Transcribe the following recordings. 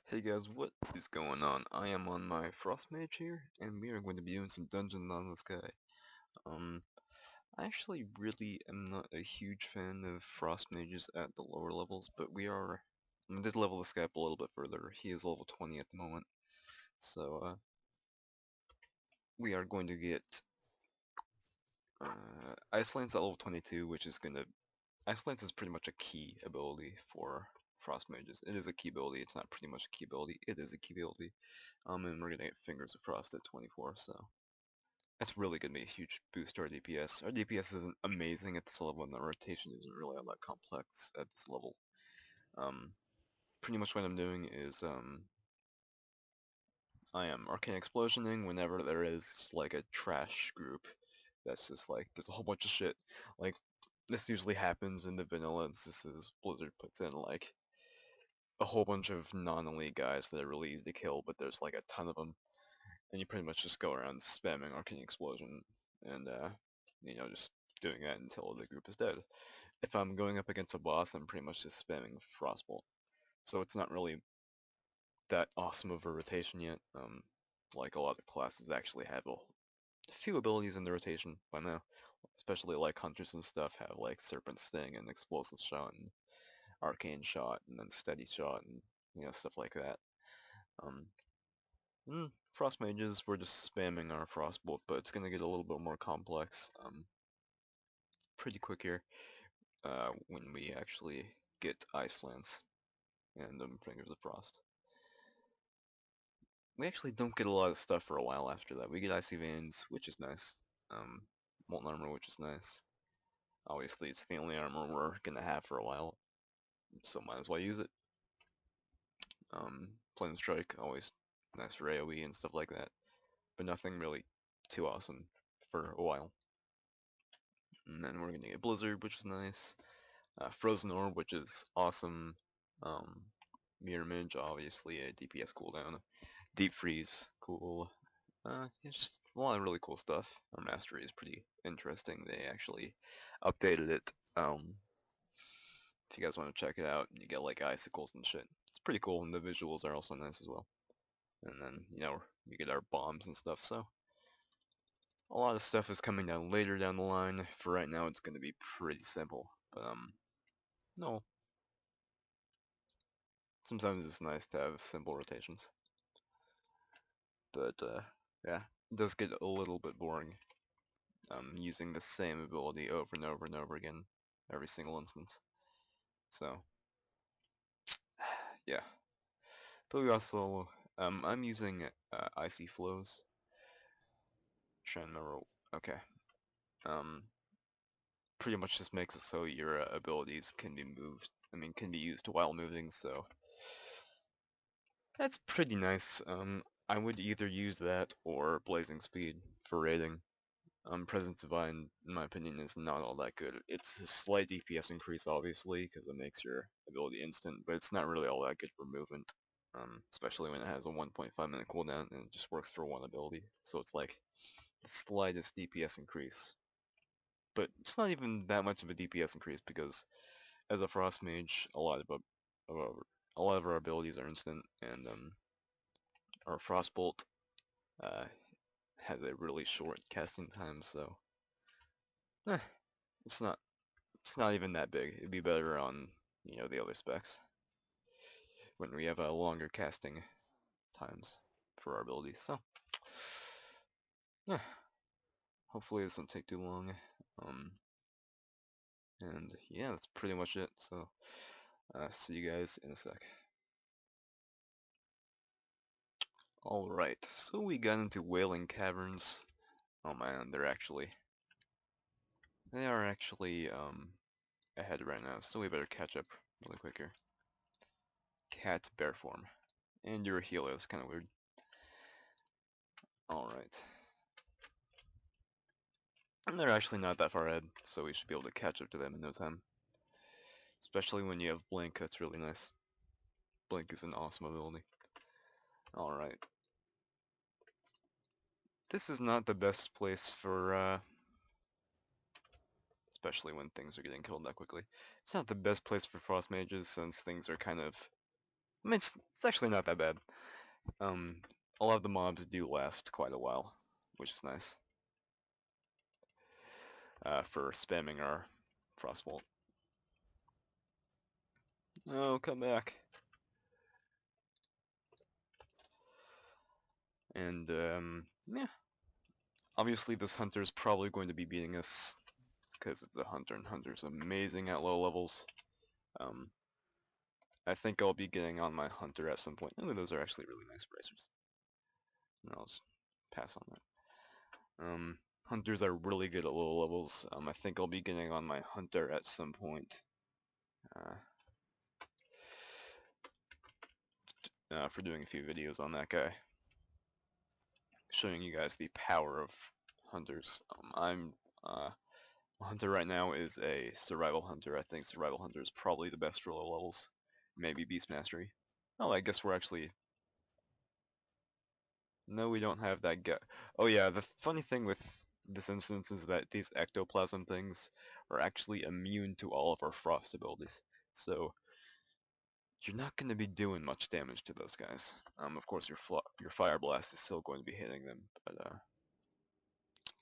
Hey guys, what is going on? I am on my Frost Mage here, and we are going to be doing some Dungeons on the Sky. Um, I actually really am not a huge fan of Frost Mages at the lower levels, but I did level this guy up a little bit further. He is level 20 at the moment, so we are going to get Ice Lance at level 22, which is going to... Ice Lance is pretty much a key ability for Frost Mages. It is a key ability, it's not pretty much a key ability, it is a key ability. And we're gonna get Fingers of Frost at 24, so that's really gonna be a huge boost to our DPS. Our DPS isn't amazing at this level, and the rotation isn't really all that complex at this level. Um, Pretty much what I'm doing is, I am Arcane Explosioning whenever there is, like, a trash group that's just, like, there's a whole bunch of shit. Like, this usually happens in the vanilla instances. Blizzard puts in, like, a whole bunch of non-elite guys that are really easy to kill, but there's, like, a ton of them. And you pretty much just go around spamming Arcane Explosion and, just doing that until the group is dead. If I'm going up against a boss, I'm pretty much just spamming Frostbolt. So it's not really that awesome of a rotation yet. Like a lot of classes actually have a few abilities in the rotation by now. Especially like Hunters and stuff have like Serpent Sting and Explosive Shot and Arcane Shot and then Steady Shot and, stuff like that. Um, Frost Mages, we're just spamming our Frostbolt, but it's going to get a little bit more complex pretty quick here when we actually get Ice Lance and Fingers of Frost. We actually don't get a lot of stuff for a while after that. We get Icy Veins, which is nice. Um, Molten Armor, which is nice. Obviously, it's the only armor we're going to have for a while, so might as well use it. Flame Strike, always nice for AoE and stuff like that, but nothing really too awesome for a while. And then we're going to get Blizzard, which is nice. Frozen Orb, which is awesome. Um, Mirror Image, obviously a DPS cooldown. Deep Freeze, cool. It's just a lot of really cool stuff. Our Mastery is pretty interesting. They actually updated it. If you guys want to check it out, you get like icicles and shit. It's pretty cool, and the visuals are also nice as well. And then, you get our bombs and stuff, so a lot of stuff is coming down later down the line. For right now, it's going to be pretty simple. But, no, sometimes it's nice to have simple rotations. But, yeah, it does get a little bit boring using the same ability over and over and over again every single instance. So, yeah. But we also, I'm using Icy Flows. Trying to remember, okay. Um, Pretty much just makes it so your abilities can be can be used while moving, so that's pretty nice. I would either use that or Blazing Speed for raiding. Presence Divine, in my opinion, is not all that good. It's a slight DPS increase, obviously, because it makes your ability instant, but it's not really all that good for movement. Especially when it has a 1.5 minute cooldown and it just works for one ability. So it's like the slightest DPS increase. But it's not even that much of a DPS increase because as a Frost Mage, a lot of our abilities are instant, and our Frostbolt uh, has a really short casting time, so eh, it's not it's not even that big. It'd be better on the other specs when we have longer casting times for our abilities. So yeah, hopefully this won't take too long. Um, and yeah, that's pretty much it. So see you guys in a sec. Alright, so we got into Wailing Caverns. Oh man, they are actually ahead right now, so we better catch up really quick here. Cat bear form. And you're a healer, that's kinda weird. Alright. And they're actually not that far ahead, so we should be able to catch up to them in no time. Especially when you have Blink, that's really nice. Blink is an awesome ability. Alright. This is not the best place for, especially when things are getting killed that quickly. It's not the best place for Frost Mages since things are kind of I mean, it's actually not that bad. A lot of the mobs do last quite a while, which is nice. For spamming our Frostbolt. Oh, come back. And, yeah. Obviously this hunter is probably going to be beating us, because it's a hunter, and hunter's amazing at low levels. I think I'll be getting on my hunter at some point. Ooh, those are actually really nice bracers. No, I'll just pass on that. Hunters are really good at low levels. I think I'll be getting on my hunter at some point. For doing a few videos on that guy. Showing you guys the power of hunters. I'm hunter right now is a survival hunter. I think survival hunter is probably the best for low levels. Maybe beast mastery. Oh, I guess we're actually... No, we don't have that guy. Oh yeah, the funny thing with this instance is that these ectoplasm things are actually immune to all of our frost abilities. So you're not going to be doing much damage to those guys. Of course, your fire blast is still going to be hitting them, but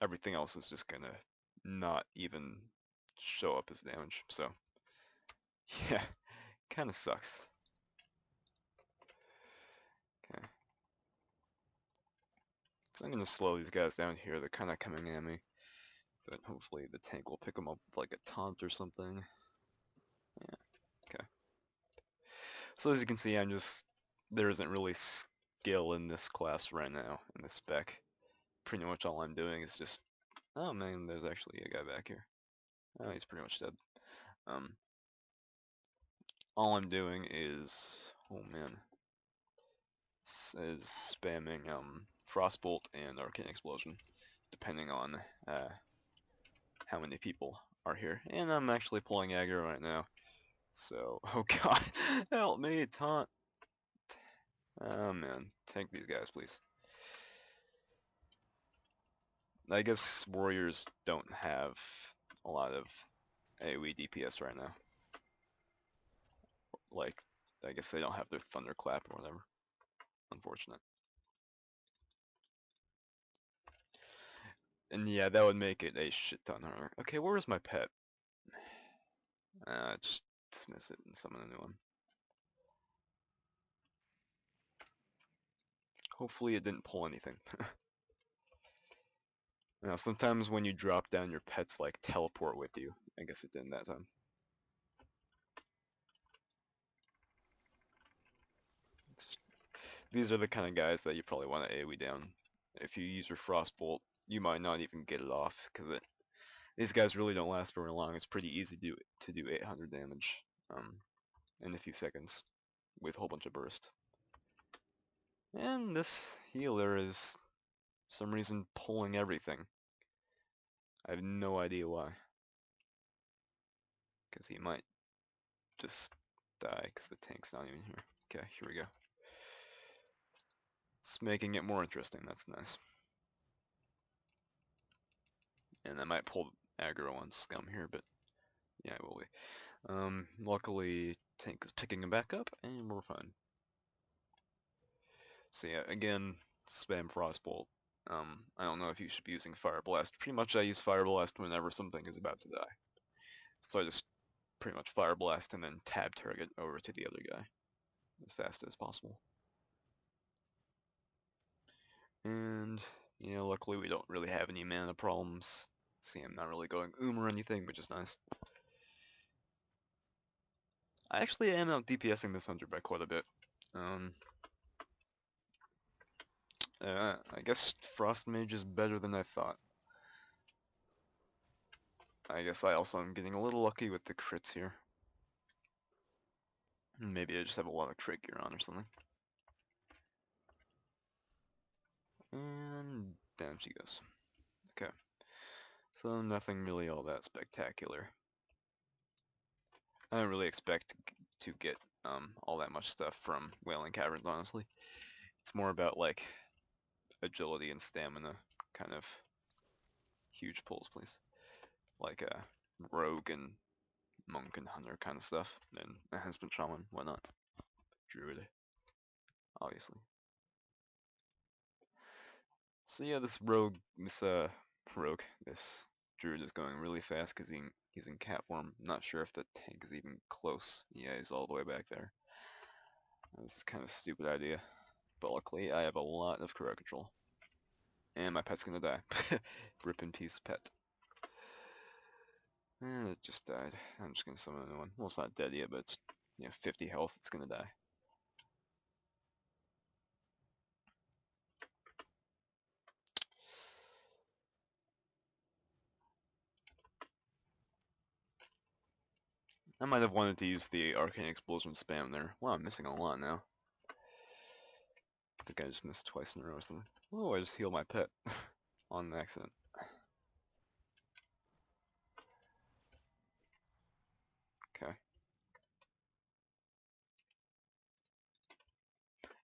everything else is just going to not even show up as damage. So yeah, kind of sucks. Okay. So I'm going to slow these guys down here. They're kind of coming at me. But hopefully the tank will pick them up with like a taunt or something. Yeah, okay. So as you can see, there isn't really skill in this class right now, in this spec. Pretty much all I'm doing is just... Oh man, there's actually a guy back here. Oh, he's pretty much dead. All I'm doing is... Oh man. Is spamming Frostbolt and Arcane Explosion, depending on how many people are here. And I'm actually pulling aggro right now. So, oh god, help me, taunt. Oh man, tank these guys, please. I guess warriors don't have a lot of AoE DPS right now. Like, I guess they don't have their thunderclap or whatever. Unfortunate. And yeah, that would make it a shit ton harder. Okay, where is my pet? Just dismiss it and summon a new one. Hopefully it didn't pull anything. Now, sometimes when you drop down, your pets like teleport with you. I guess it didn't that time. These are the kind of guys that you probably want to AoE down. If you use your Frostbolt, you might not even get it off, because these guys really don't last very long. It's pretty easy to do 800 damage in a few seconds with a whole bunch of burst. And this healer is, for some reason, pulling everything. I have no idea why. Because he might just die because the tank's not even here. Okay, here we go. It's making it more interesting, that's nice. And I might pull aggro on Scum here, but yeah, it will be. Luckily, tank is picking him back up, and we're fine. So yeah, again, spam Frostbolt. I don't know if you should be using Fire Blast. Pretty much I use Fire Blast whenever something is about to die. So I just pretty much Fire Blast and then tab target over to the other guy as fast as possible. And, you know, luckily we don't really have any mana problems. See, I'm not really going or anything, which is nice. I actually am out DPSing this hunter by quite a bit. I guess Frost Mage is better than I thought. I guess I also am getting a little lucky with the crits here. Maybe I just have a lot of crit gear on or something. And down she goes. Okay. So nothing really all that spectacular. I don't really expect to get all that much stuff from Wailing Caverns, honestly. It's more about, like, agility and stamina, kind of huge pulls, please. Like rogue and monk and hunter kind of stuff, and a henchman shaman, whatnot. druid, obviously. So yeah, this rogue, this druid is going really fast because he's in cat form. Not sure if the tank is even close. Yeah, he's all the way back there. This is kind of a stupid idea, but luckily I have a lot of career control. And my pet's gonna die. Rip in peace, pet. And it just died. I'm just gonna summon another one. Well, it's not dead yet, but it's 50 health. It's gonna die. I might have wanted to use the Arcane Explosion spam there. Wow, I'm missing a lot now. I think I just missed twice in a row or something. Oh, I just healed my pet on accident. Okay.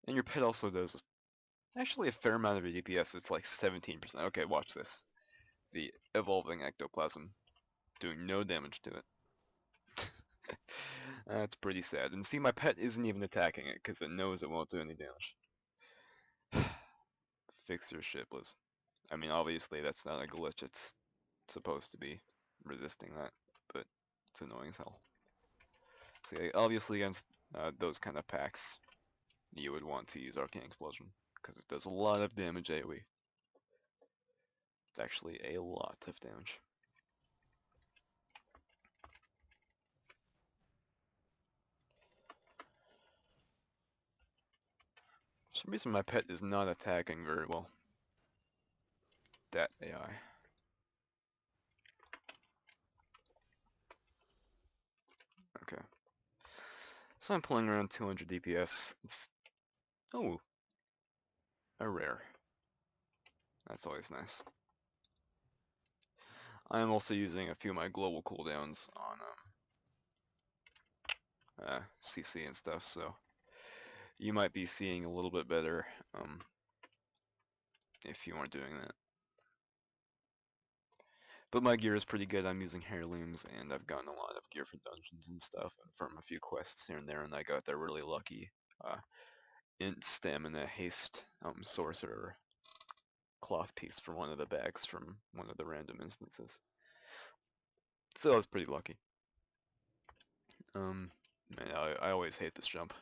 And your pet also does actually a fair amount of your DPS. It's like 17%. Okay, watch this. The evolving ectoplasm doing no damage to it. That's pretty sad. And see, my pet isn't even attacking it because it knows it won't do any damage. Fix your shit, Liz. I mean, obviously that's not a glitch. It's supposed to be resisting that, but it's annoying as hell. So yeah, obviously against those kind of packs, you would want to use Arcane Explosion because it does a lot of damage AoE. It's actually a lot of damage. For some reason my pet is not attacking very well. That AI. Okay. So I'm pulling around 200 DPS. Oh, a rare. That's always nice. I am also using a few of my global cooldowns on CC and stuff, so you might be seeing a little bit better if you aren't doing that. But my gear is pretty good. I'm using heirlooms, and I've gotten a lot of gear from dungeons and stuff, and from a few quests here and there, and I got that really lucky int stamina haste sorcerer cloth piece for one of the bags from one of the random instances. So I was pretty lucky. Man, I always hate this jump.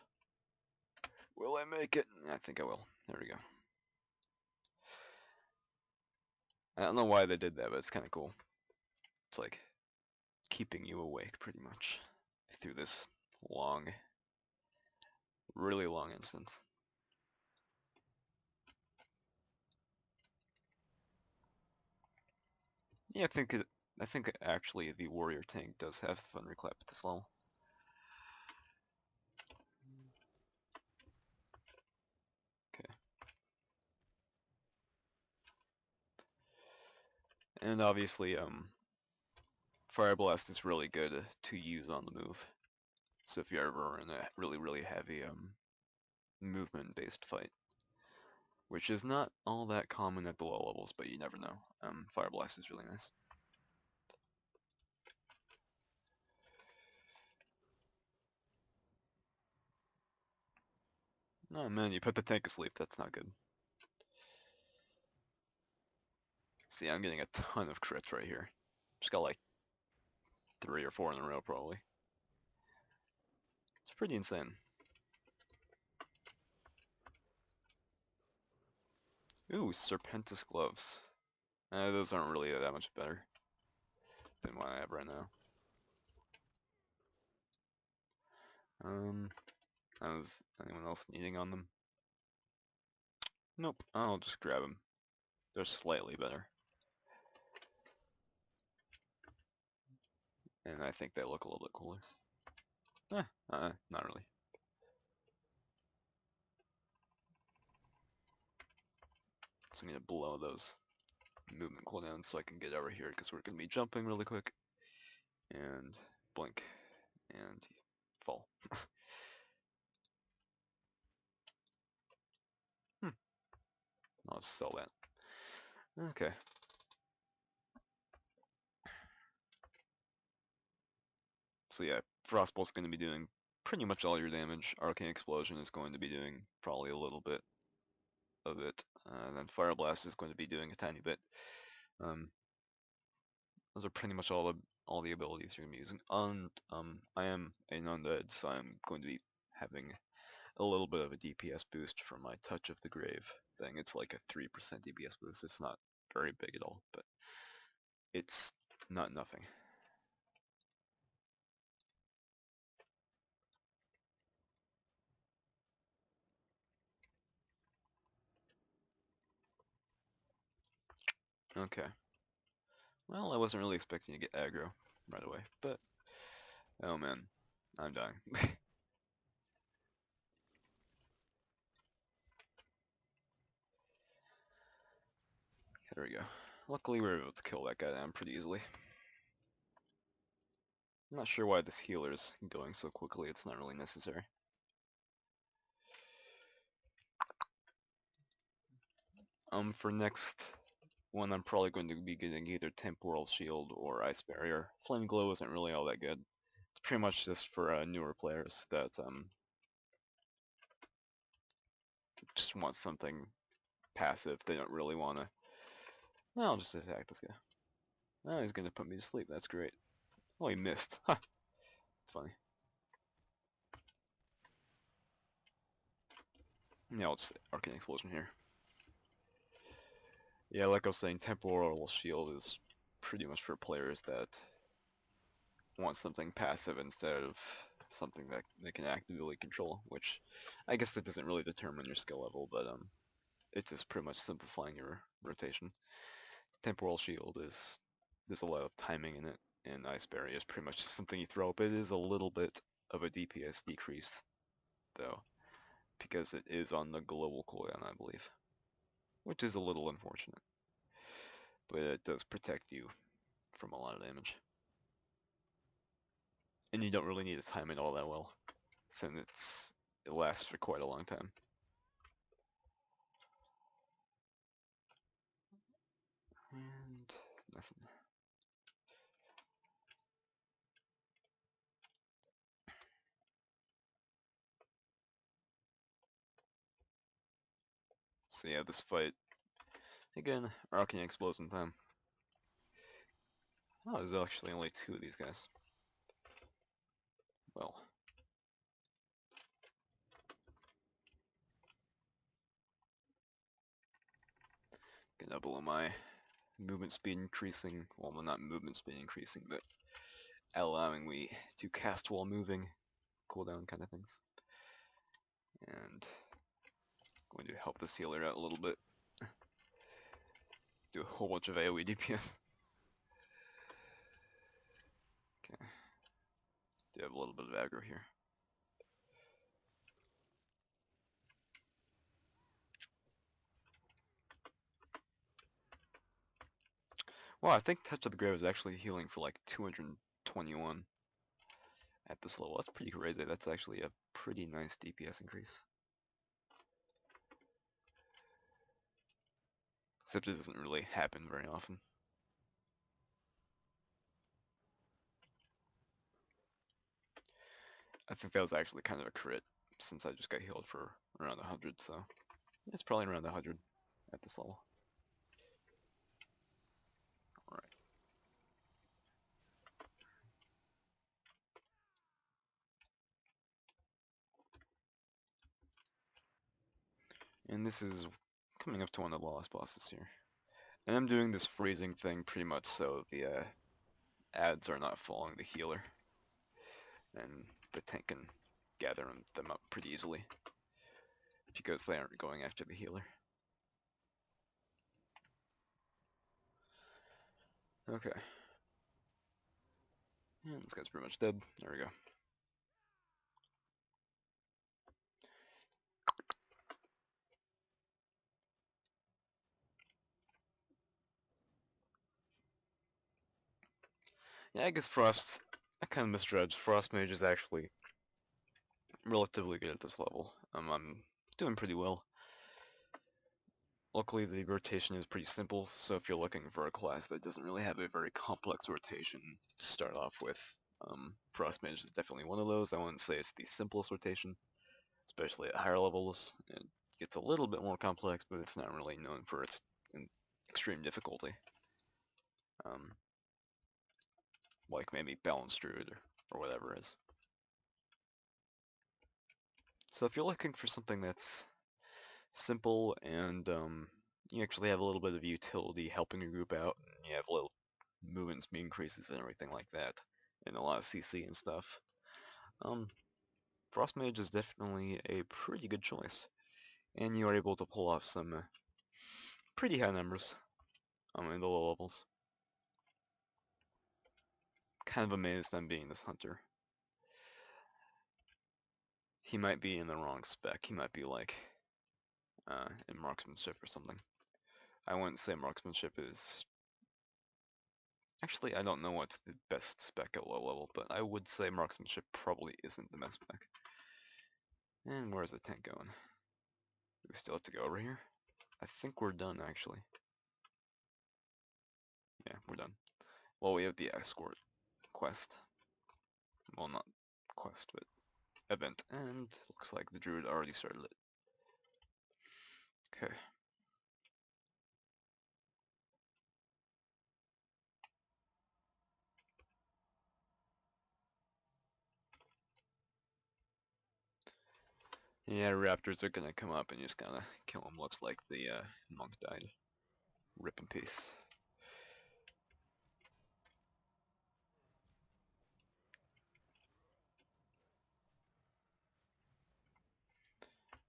Will I make it? I think I will. There we go. I don't know why they did that, but it's kind of cool. It's like keeping you awake pretty much through this long, really long instance. Yeah, I think actually the warrior tank does have thunderclap at this level. Okay. And obviously, Fire Blast is really good to use on the move. So if you're ever in a really heavy movement-based fight, which is not all that common at the low levels, but you never know. Fire Blast is really nice. Oh man, you put the tank asleep. That's not good. See, I'm getting a ton of crits right here. Just got like 3 or 4 in a row, probably. It's pretty insane. Ooh, Serpentis gloves. Those aren't really that much better than what I have right now. Is anyone else needing on them? Nope, I'll just grab them. They're slightly better. And I think they look a little bit cooler. Not really. So I'm going to blow those movement cooldowns so I can get over here because we're going to be jumping really quick. And blink. And fall. I'll just sell that. Okay. So yeah, Frostbolt's going to be doing pretty much all your damage. Arcane Explosion is going to be doing probably a little bit of it, and then Fire Blast is going to be doing a tiny bit. Um, those are pretty much all the abilities you're going to be using. And I am an undead, so I'm going to be having a little bit of a DPS boost from my Touch of the Grave thing. It's like a 3% DPS boost. It's not very big at all, but it's not nothing. Okay. Well, I wasn't really expecting to get aggro right away, but oh man, I'm dying. There we go. Luckily we were able to kill that guy down pretty easily. I'm not sure why this healer is going so quickly, it's not really necessary. For next one I'm probably going to be getting either Temporal Shield or Ice Barrier. Flame Glow isn't really all that good. It's pretty much just for newer players that just want something passive. They don't really want to... Well, I'll just attack this guy. Oh, he's going to put me to sleep. That's great. Oh, he missed. Ha! It's funny. Yeah, I'll just Arcane Explosion here. Yeah, like I was saying, Temporal Shield is pretty much for players that want something passive instead of something that they can actively control, which I guess that doesn't really determine your skill level, but it's just pretty much simplifying your rotation. Temporal Shield is, there's a lot of timing in it, and Ice Barrier is pretty much just something you throw up. It is a little bit of a DPS decrease, though, because it is on the global cooldown, I believe, which is a little unfortunate, but it does protect you from a lot of damage. And you don't really need to time it all that well, since it lasts for quite a long time. And nothing. So yeah, this fight, again, Arcane Explosion time. Oh, there's actually only 2 of these guys. Well. Gonna double my movement speed increasing, well not movement speed increasing, but allowing me to cast while moving, cooldown kind of things. And going to help this healer out a little bit. Do a whole bunch of AoE DPS. Okay. Do have a little bit of aggro here. Well, I think Touch of the Grave is actually healing for like 221 at this level. That's pretty crazy. That's actually a pretty nice DPS increase. Except it doesn't really happen very often. I think that was actually kind of a crit, since I just got healed for around 100, so it's probably around 100 at this level. Alright. And this is coming up to one of the last bosses here. And I'm doing this freezing thing pretty much so the ads are not following the healer. And the tank can gather them up pretty easily, because they aren't going after the healer. Okay. And this guy's pretty much dead. There we go. Yeah, I guess Frost, I kind of misjudged. Frost Mage is actually relatively good at this level. I'm doing pretty well. Luckily, the rotation is pretty simple, so if you're looking for a class that doesn't really have a very complex rotation to start off with, Frost Mage is definitely one of those. I wouldn't say it's the simplest rotation, especially at higher levels. It gets a little bit more complex, but it's not really known for its extreme difficulty. Like maybe Balanced Druid or whatever it is. So if you're looking for something that's simple and you actually have a little bit of utility helping your group out, and you have little movement speed increases and everything like that, and a lot of CC and stuff, Frost Mage is definitely a pretty good choice. And you are able to pull off some pretty high numbers in the low levels. Kind of amazed I'm being this hunter. He might be in the wrong spec. He might be like in marksmanship or something. I wouldn't say marksmanship is... Actually, I don't know what's the best spec at low level, but I would say marksmanship probably isn't the best spec. And where's the tank going? Do we still have to go over here? I think we're done, actually. Yeah, we're done. Well, we have the escort quest. Well, not quest, but event. And looks like the druid already started it. Okay. Yeah, raptors are gonna come up and just gotta kill them. Looks like the monk died. Rip in peace.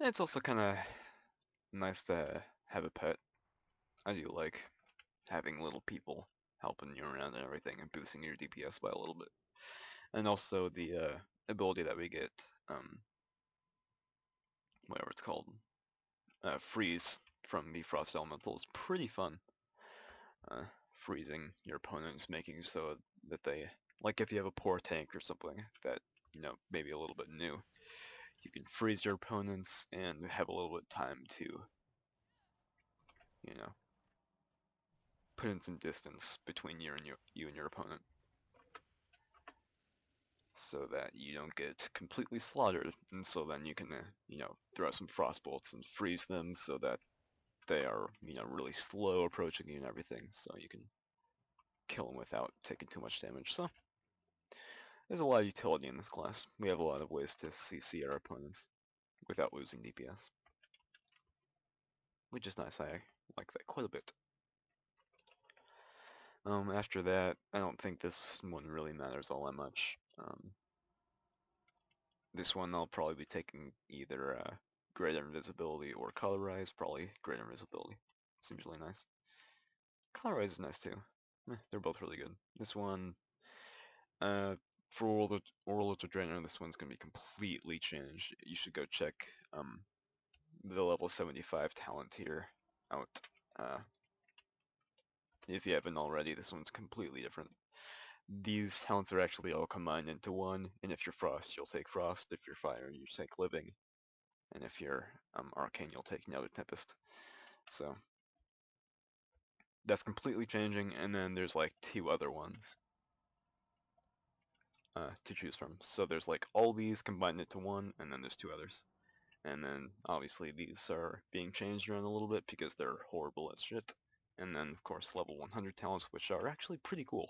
And it's also kind of nice to have a pet. I do like having little people helping you around and everything and boosting your DPS by a little bit. And also the ability that we get, whatever it's called, freeze from the Frost Elemental is pretty fun. Freezing your opponents, making so that they, like if you have a poor tank or something that, you know, maybe a little bit new, you can freeze your opponents and have a little bit of time to, you know, put in some distance between you and your opponent, so that you don't get completely slaughtered, and so then you can, you know, throw out some frost bolts and freeze them so that they are, you know, really slow approaching you and everything, so you can kill them without taking too much damage. So there's a lot of utility in this class. We have a lot of ways to CC our opponents without losing DPS, which is nice. I like that quite a bit. After that, I don't think this one really matters all that much. This one I'll probably be taking either Greater Invisibility or Colorize, probably Greater Invisibility. Seems really nice. Colorize is nice too. They're both really good. This one, for Oral Drainer, this one's going to be completely changed. You should go check the level 75 talent here out. If you haven't already, this one's completely different. These talents are actually all combined into one, and if you're Frost, you'll take Frost. If you're Fire, you take Living. And if you're Arcane, you'll take Nether Tempest. So that's completely changing, and then there's like 2 other ones to choose from. So there's like all these combined into one, and then there's 2 others. And then obviously these are being changed around a little bit because they're horrible as shit. And then of course level 100 talents, which are actually pretty cool.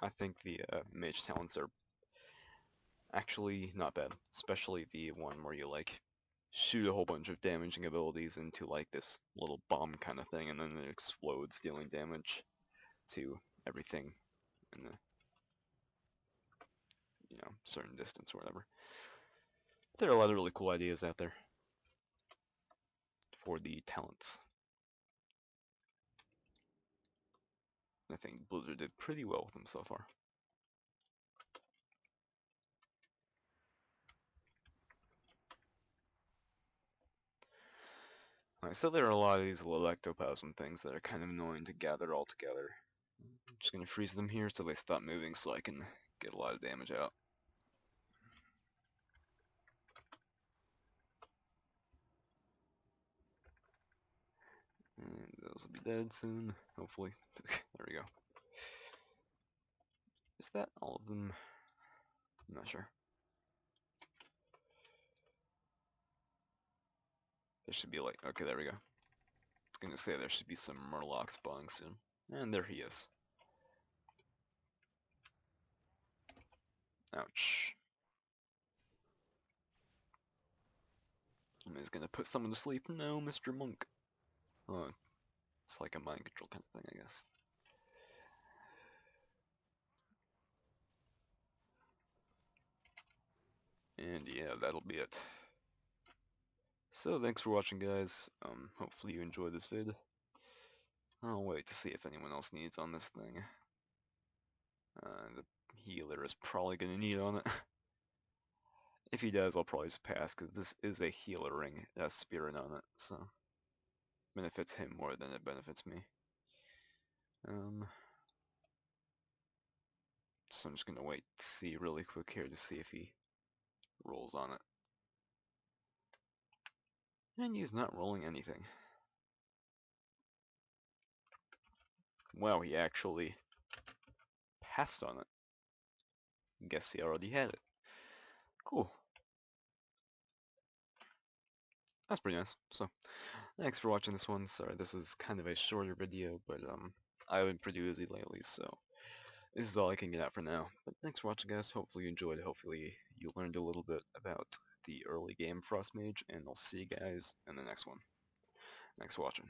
I think the mage talents are actually not bad, especially the one where you like shoot a whole bunch of damaging abilities into like this little bomb kind of thing, and then it explodes, dealing damage to everything in the, you know, certain distance or whatever. There are a lot of really cool ideas out there for the talents. I think Blizzard did pretty well with them so far. Alright, so there are a lot of these little ectoplasm things that are kind of annoying to gather all together. I'm just going to freeze them here so they stop moving so I can get a lot of damage out. And those will be dead soon, hopefully. There we go. Is that all of them? I'm not sure. There should be like, okay, there we go. I was gonna say there should be some Murloc spawning soon. And there he is. Ouch. Somebody's gonna put someone to sleep. No, Mr. Monk. Oh, it's like a mind control kind of thing, I guess. And yeah, that'll be it. So thanks for watching, guys. Hopefully you enjoyed this vid. I'll wait to see if anyone else needs on this thing. The healer is probably gonna need on it. If he does, I'll probably just pass, because this is a healer ring. It has spirit on it, so benefits him more than it benefits me. So I'm just gonna wait to see really quick here to see if he rolls on it. And he's not rolling anything. Wow, he actually passed on it. Guess he already had it. Cool. That's pretty nice. So, thanks for watching this one. Sorry, this is kind of a shorter video, but I've been pretty busy lately, so this is all I can get out for now. But thanks for watching, guys. Hopefully you enjoyed. Hopefully you learned a little bit about the early game Frost Mage, and I'll see you guys in the next one. Thanks for watching.